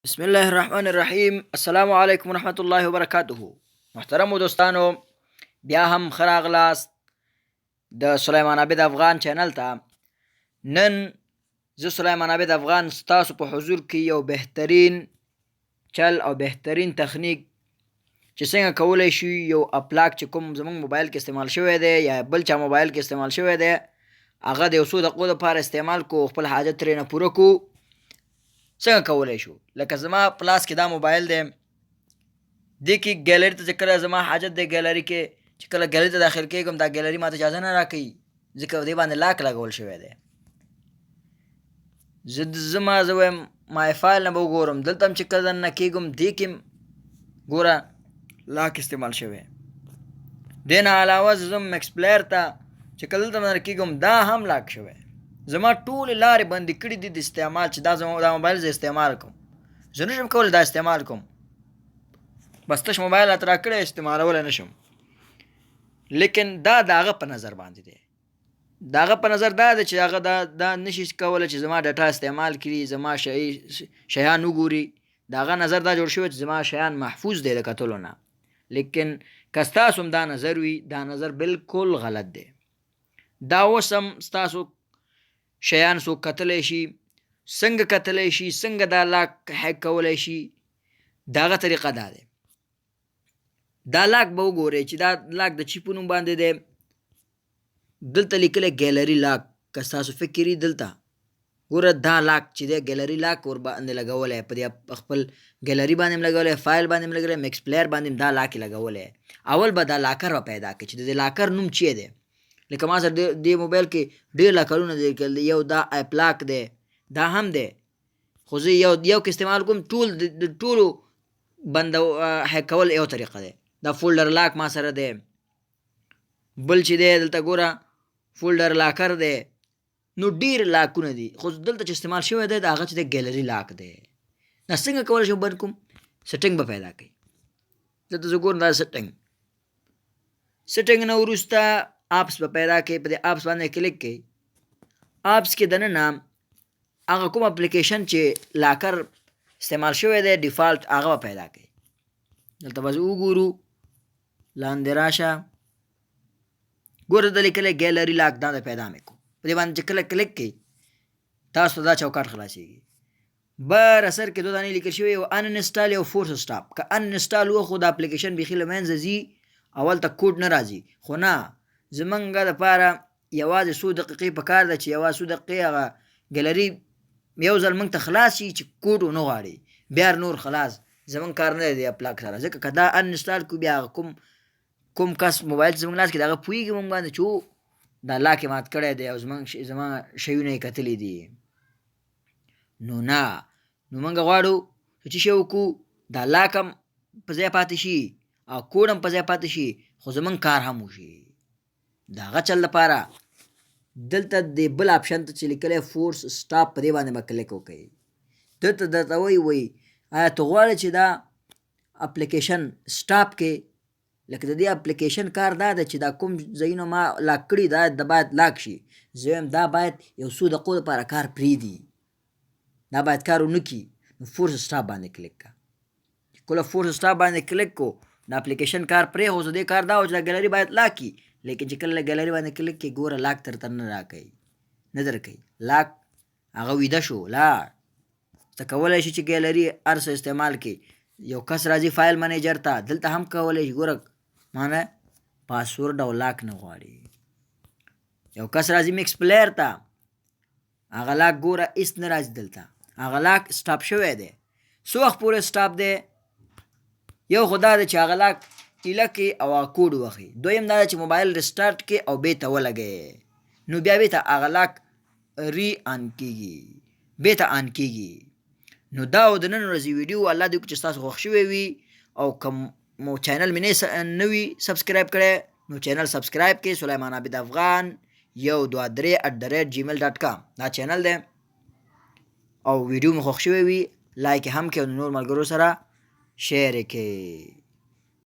بسم الله الرحمن الرحیم. السلام علیکم ورحمت الله وبرکاته. محترم دوستانو، بیا هم خراغلاست د سلیمان عبید افغان چینل ته. نن زه سلیمان عبید افغان ستاسو په حضور کې یو بهترین چل او بهترین تخنیک چې څنګه کولی شو یو اپلاک چې کوم زموږ موبایل کې استعمال شوی دی یا بل چا موبایل کې استعمال شوی دی، هغه د یو څو دقیقو لپاره استعمال کو، خپل حاجت ترېنه پوره کو. څنګه کولی شو؟ لکه زما په لاس کې دا موبایل دی، دې کې ګیلري ته چې کله زما حاجت دی ګیلري کې چې کله ګیلري ته داخل کېږم، دا ګیلري ماته اجازه نه راکوي ځکه دې باندې لاک لګول شوی دی. زه وایم مای فایل نه به وګورم، دلته هم چې کله دننه کېږم دې کې هم ګوره لاک استعمال شوی. دې نه علاوه زه ځم میکس پلیر ته چې کله دلته باندې کېږم دا هم لاک شوی. زما ټولې لارې بندې کړي دي د استعمال، چې دا موبایل زه استعمال کوم. زه نشم کولی دا استعمال کوم، بس تش موبایل راته راکړی استعمالولی نشم. لیکن دا د هغه په نظر باندې دی، د هغه په نظر دا دی چې هغه دا نشي کولی چې زما ډاټا استعمال کړي، زما شیان وګوري. د هغه نظر دا جوړ شوی چې زما شیان محفوظ دی د کتلو نه. لیکن که ستاسو هم دا نظر وي، دا نظر بالکل غلط دی. دا اوس هم ستاسو شیان څوک کتلی شي، څنګه کتلی شي، څنګه دا لاک هیک کولی شي. د هغه طریقه دا دی، دا لاک به وګورئ چې دا لاک د چی په نوم باندې دی. دلته لیکلی ګیلري لاک، که ستاسو فکر وي دلته ګوره دا لاک چې دی ګیلري لاک ور باندې لګولی، په دې خپل ګیلري باندې هم لګولی، فایل باندې هم لګولی، میکس پلیر باندې هم دا لاک یې لګولی. اول به دا لاکر به پیدا کړي چې د دې لاکر نوم چی دی. لکه ما سره دې موبایل کې ډېر لاکرونه دی، یو دا اپلاک دی، دا هم دی، خو زه یو کې استعمال کوم. د ټولو بنده هیک کول یو طریقه دی. دا فولډر لاک ما سره دی، بل چې دی دلته ګوره فولډر لاکر دی. نو ډېر لاکونه دي، خو دلته چې استعمال شوی دی د هغه چې دی ګیلري لاک دی. دا څنګه کولی شم بند کوم؟ سیټنګ به پیدا کوي. دلته زه ګورم دا سیټنګ نه وروسته اپس به پیدا کوي. په دې اپس باندې کلیک کوي. اپس کې دننه هغه کوم اپلیکشن چې لاکر استعمال شوی دی ډیفالټ هغه به پیدا کوي. دلته به وګورو، لاندې راشه ګوره د لیکلی ګیلري لاک، دا د پیدا مې کو. په دې باندې چې کله کلیک کوي تاسو ته دا چوکاټ خلاصېږي. بر اثر کې دوه دانې لیکل شوي، یو ان انسټال یو فورس سټاپ. که ان انسټال وخو د اپلیکشن بیخي له منځه ځي، اول ته کوډ نه راځي. خو نه، زمونږ دپاره یوازې څو دقیقې په کار ده چې یوازې څو دقیقې هغه ګیلري یو ځل موږ ته خلاص شي چې کوډ ونه غواړي، بیا نور خلاص زمونږ کار نه دی د اپلاک سره. ځکه که دا ان انسټال کړو بیا کوم کس موبایل چې زموږ لاس کې د هغه پوهېږي موږ باندې چې دا لاک یې مات کړی دی او زما شیونه یې کتلي دي. نو نه، نو موږ غواړو چې څه شی وکړو، دا لاک هم په ځای پاتې شي او کوډ هم په ځای پاتې شي، خو زموږ کار هم وشي. د هغه چل لپاره دلته د بل آپشن ته چې لیکلی فورس سټاپ، په دې باندې به کلیک وکړئ. دلته درته وایي آیا ته غواړې چې دا اپلیکیشن سټاپ کې، لکه د دې اپلیکیشن کار دا ده چې دا کوم ځایونه ما لاک کړي دا باید لاک شي. زه وایم دا باید یو څو دقیقو لپاره کار پرېږدي، دا باید کار ونه کړي. نو فورس سټاپ باندې کلیک کړه. کله فورس سټاپ باندې کلیک کو، د اپلیکیشن کار پرېښود. د دې کار دا و چې دا ګیلري باید لاک کړي، لیکن چې کله ګیلري باندې کلیک کړي ګوره لاک ترته نه راکوي، نه درکوي. لاک هغه ویده شو، لاړ. ته کولی شي چې ګیلري هر څه استعمال کړي. یو کس راځي فایل منیجر ته، دلته هم کولی شي. ګوره مانه پاسورډ او لاک نه غواړي. یو کس راځي میکس پلیر ته، هغه لاک ګوره هېڅ نه راځي دلته، هغه لاک سټاپ شوی دی. څو وخت پورې سټاپ دی؟ یو خو دا دی چې هغه لاک ایله کړي او کوډ وخي. دویم دا ده چې موبایل ریسټارټ کړي او بېرته ولګوي، نو بیا بېرته هغه لاک ری آن کېږي، بېرته آن کېږي. نو دا و د نن ورځې ویډیو. الله دې وکړي چې ستاسو خوښ شوی وي. او که مو چینل مې نه وي سبسکرایب کړی، نو چینل سبسکرایب کړئ. سلیمان عبید افغان 123@gmail.com دا چینل دی. او ویډیو مې خوښ شوی وي لایک هم کړئ او نور ملګرو سره شیر یې کړئ.